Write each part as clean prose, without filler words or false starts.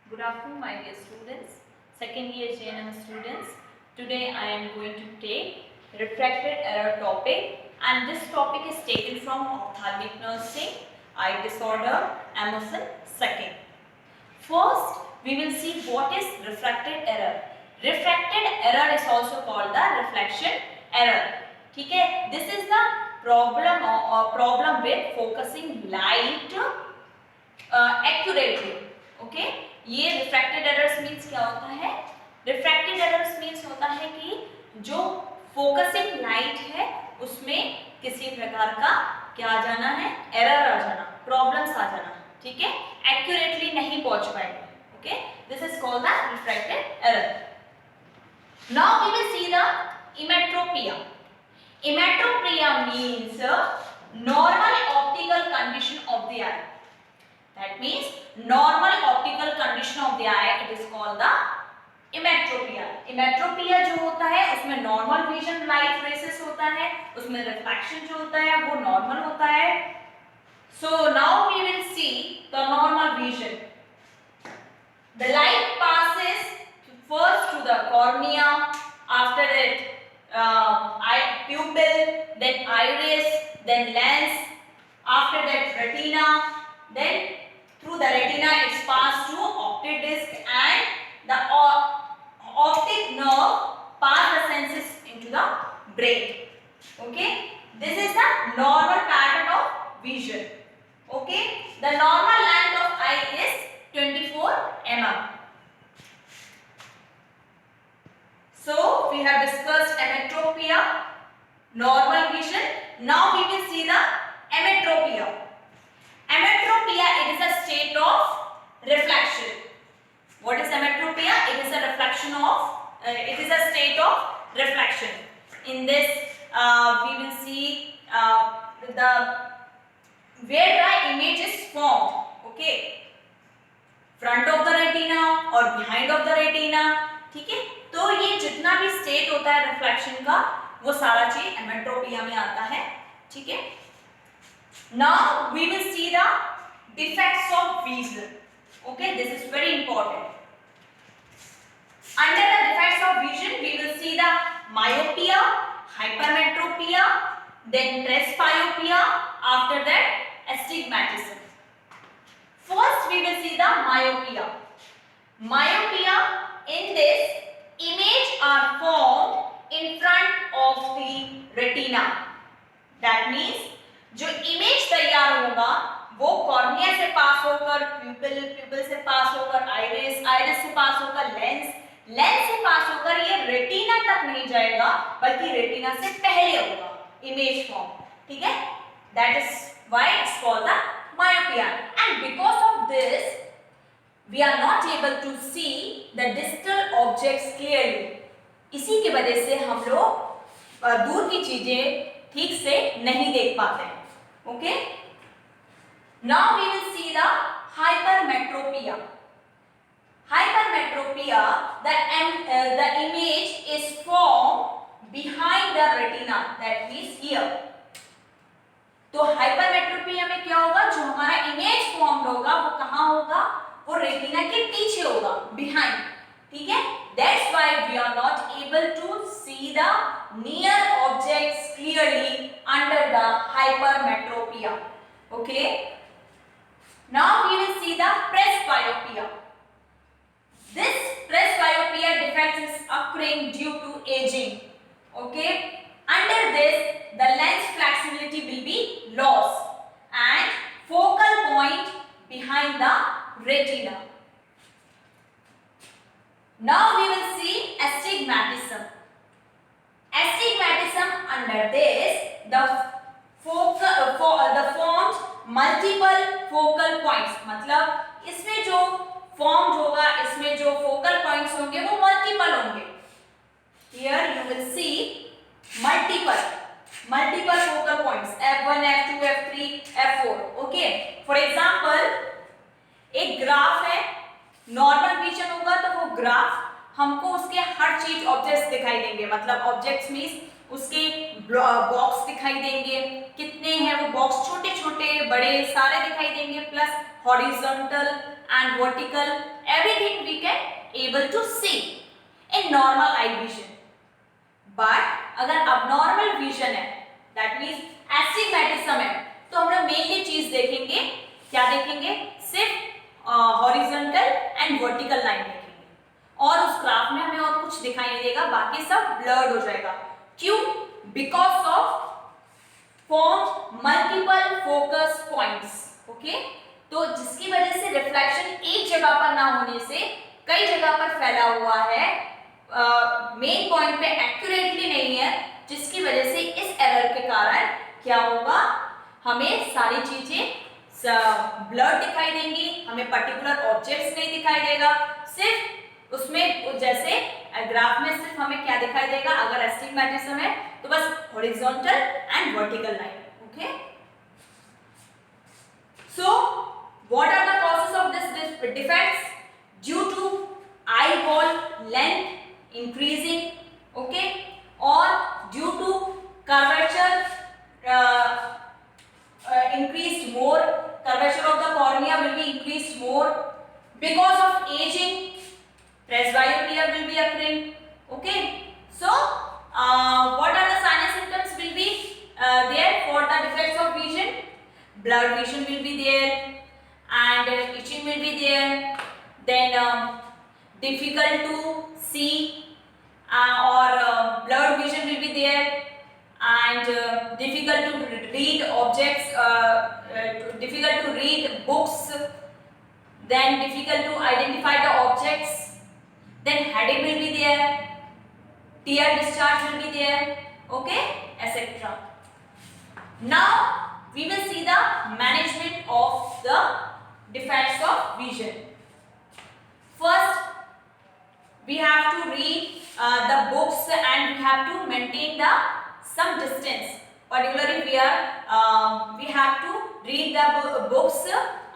Good afternoon, my dear students, second year JNM students. Today I am going to take refracted error topic, and this topic is taken from ophthalmic nursing, eye disorder, Emerson second. First, we will see what is refracted error. Refracted error is also called the reflection error. ठीक है? This is the problem with focusing light accurately. Okay? ये refracted errors means क्या होता है? Refracted errors means होता है कि जो फोकसिंग लाइट है उसमें किसी प्रकार का क्या आ जाना है, एरर आ जाना, प्रॉब्लम्स आ जाना, ठीक है, एक्यूरेटली नहीं पहुंच पाएंगे. Okay, this is called the refracted error. Now we will see the emmetropia. Emmetropia means normal optical condition of the eye. That means normal optical condition of the eye, it is called the emetropia. Emetropia जो होता है उसमें normal vision light races होता है, उसमें refraction जो होता है वो normal होता है. So now we will see the normal vision. The light passes first to the cornea, after that eye pupil, then iris, then lens, after that retina, then through the retina it's passed to optic disc, and the optic nerve pass the senses into the brain. Okay, this is the normal pattern of vision. Okay, the normal length of eye is 24 mm. So we have discussed emetropia, normal vision. Now we will see the emetropia. Emetropia, it is a state of reflection. What is emetropia? It is a reflection of, it is a state of reflection. In this, we will see the where the image is formed. Okay, front of the retina or behind of the retina. ठीक है, तो ये जितना भी state होता है reflection का वो सारा चीज एमेट्रोपिया में आता है. ठीक है. Now we will see the defects of vision. Okay, this is very important. Under the defects of vision, we will see the myopia, hypermetropia, then presbyopia. After that, astigmatism. First, we will see the myopia. Myopia, in this, image are formed in front of the retina. That means जो image तैयार होगा वो cornea से पास होकर प्यूपिल, प्यूपिल से पास होकर iris, iris से पास होकर लेंस, लेंस से पास होकर ये रेटिना तक नहीं जाएगा बल्कि रेटिना से पहले होगा इमेज फॉर्म. ठीक है, that is why it's called the myopia, and because of this we are not able to see the distal objects clearly. इसी की वजह से हम लोग दूर की चीजें ठीक से नहीं देख पाते हैं. Okay, now we will see the hypermetropia. Hypermetropia, the image is formed behind the retina, that means here. तो hypermetropia में क्या होगा, जो हमारा इमेज फॉर्म होगा वो कहाँ होगा, वो रेटिना के पीछे होगा, behind. ठीक है, that's why we are not able to see the near objects clearly under the hypermetropia. Okay, now we will see the presbyopia. This presbyopia defect is occurring due to aging. Okay, under this the lens flexibility will be lost and focal point behind the retina. Now we will see astigmatism. Astigmatism, under this the formed multiple focal points. मतलब इसमें जो formed होगा, इसमें जो focal points होंगे वो multiple होंगे. Here you will see multiple focal points, F1, F2, F3, F4. Okay, for example एक ग्राफ है, नॉर्मल विजन होगा तो वो ग्राफ हमको उसके हर चीज ऑब्जेक्ट्स दिखाई देंगे. मतलब ऑब्जेक्ट्स मींस उसके बॉक्स दिखाई देंगे, कितने हैं वो बॉक्स, छोटे छोटे बड़े सारे दिखाई देंगे, plus horizontal and vertical everything we can able to see in normal eye vision. But अगर abnormal vision है, that means astigmatism है, तो हम लोग मेनली चीज देखेंगे, क्या देखेंगे? सिर्फ हॉरिजॉन्टल एंड वर्टिकल लाइन देखेंगे, और उस ग्राफ में हमें और कुछ दिखाई नहीं देगा, बाकी सब ब्लर्ड हो जाएगा. क्यों? Because of form multiple focus points. Okay, तो जिसकी वजह से रिफ्लेक्शन एक जगह पर ना होने से कई जगह पर फैला हुआ है, मेन पॉइंट पे एक्यूरेटली नहीं है, जिसकी वजह से इस एरर के कारण क्या होगा? हमें सारी चीजें ब्लर दिखाई देंगी, हमें पर्टिकुलर ऑब्जेक्ट्स नहीं दिखाई देगा. सिर्फ उसमें जैसे ग्राफ में सिर्फ हमें क्या दिखाई देगा? अगर एस्टिग्मेटिज्म है तो बस horizontal and vertical line. Okay, so what are the causes of this defects? Due to eye ball length increasing, okay, और due to curvature increased more, curvature of the cornea will be increased more. Because of aging, presbyopia will be occurring. Okay, so what are the signs and symptoms will be there for the defects of vision? Blurred vision will be there, and itching will be there. Then difficult to see, or blurred vision will be there, and difficult to read objects, difficult to read books, then difficult to identify the objects, then headache will be there, tear discharge will be there, okay, etc. Now we will see the management of the defects of vision. First, we have to read the books, and we have to maintain the some distance. Particularly we have to read the books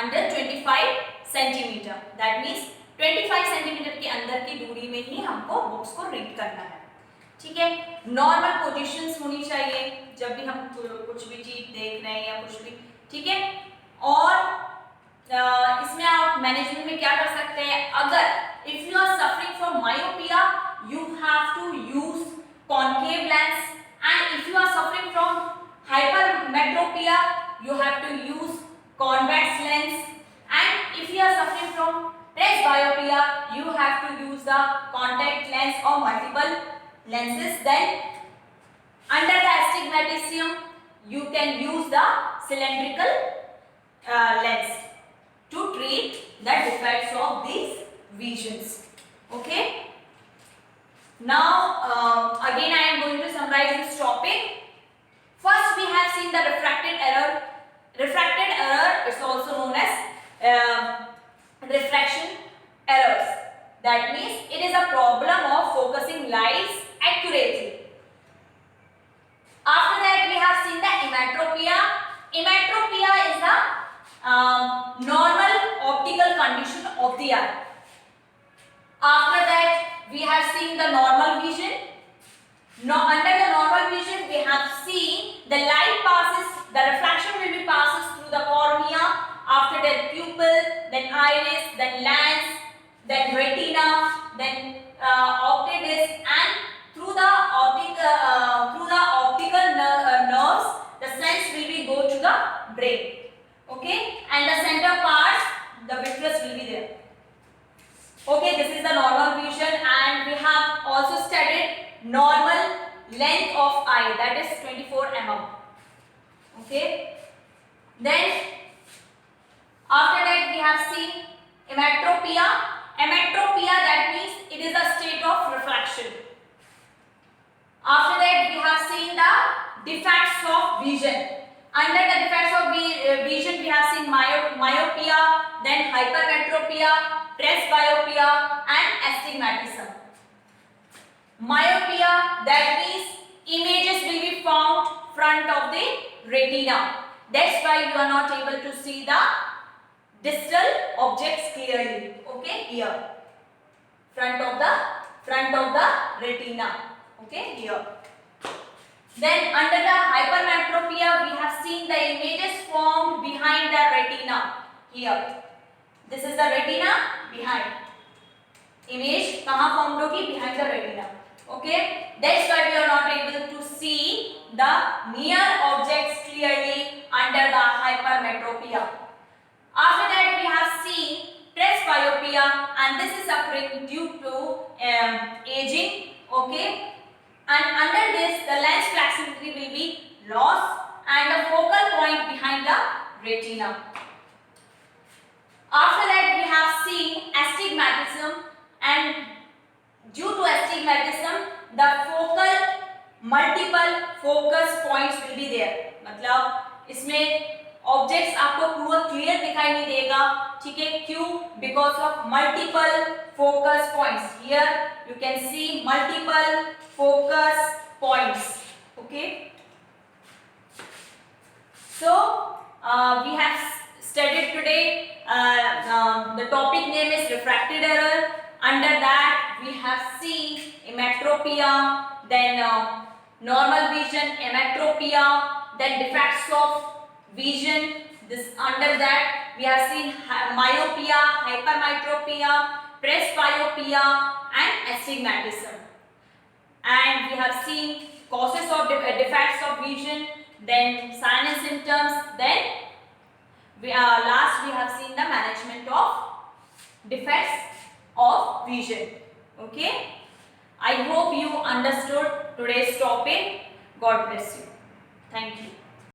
under 25 centimeter. That means 25 centimeter के अंदर की दूरी में ही हमको books को read करना है. ठीक है, नॉर्मल पोजीशंस होनी चाहिए जब भी हम कुछ भी चीज देख रहे हैं या कुछ भी. ठीक है, और इसमें आप मैनेजमेंट में क्या कर सकते हैं? अगर if you are suffering from myopia, you have to use concave lens. And if you are suffering from hypermetropia, you have to use convex lens. And if you are suffering from presbyopia, you have to use the contact lens or multiple lenses. Then under the astigmatism, you can use the cylindrical lens to treat the defects of these visions. Okay. Now again I am going to summarize this topic. First we have seen the refracted error. Refracted error is also known as refraction errors. That means it is a problem of focusing lights accurately. After that we have seen the emmetropia. Emmetropia is the normal optical condition of the eye. After that we have seen the normal vision. Now under the normal vision we have seen the light passes, the refraction will be passes through the cornea, after that pupil, then iris, then lens, then retina, then optic disc, and through the optical nerves the sense will be go to the brain. Okay, and the center parts, the vitreous will be there. Okay, this is the normal vision, and we have also studied normal length of eye, that is 24 mm. Okay, then after that we have seen emmetropia. Emmetropia, that means it is a state of refraction. After that we have seen the defects of vision. Under the defects of vision we have seen myopia, then hypermetropia, presbyopia, and astigmatism. Myopia, that means images will be found front of the retina. That's why you are not able to see the distal objects clearly. Okay, here front of the retina. Okay, here. Then under the hypermetropia we have seen the images formed behind the retina. Here, this is the retina behind. image कहाँ formed होगी? Behind the retina. Okay, that's why we are not able to see the near objects clearly under the hypermetropia. After that we have seen presbyopia, and this is occurring due to aging. Okay, and under this the lens flexibility will be lost and the focal point behind the retina. After that we have seen astigmatism, and due to astigmatism the multiple focus points will be there. मतलब इसमें objects आपको पूरा clear दिखाई नहीं देगा, ठीक है? क्यों? Because of multiple focus points. Here you can see multiple focus points. Okay, so we have studied today. The topic name is refracted error. Under that we have seen emmetropia, then normal vision, emmetropia, then defects of vision. This under that we have seen myopia, hypermetropia, presbyopia, and astigmatism. And we have seen causes of defects of vision, then signs and symptoms, then last we have seen the management of defects of vision. Okay, I hope you understood today's topic. God bless you. Thank you.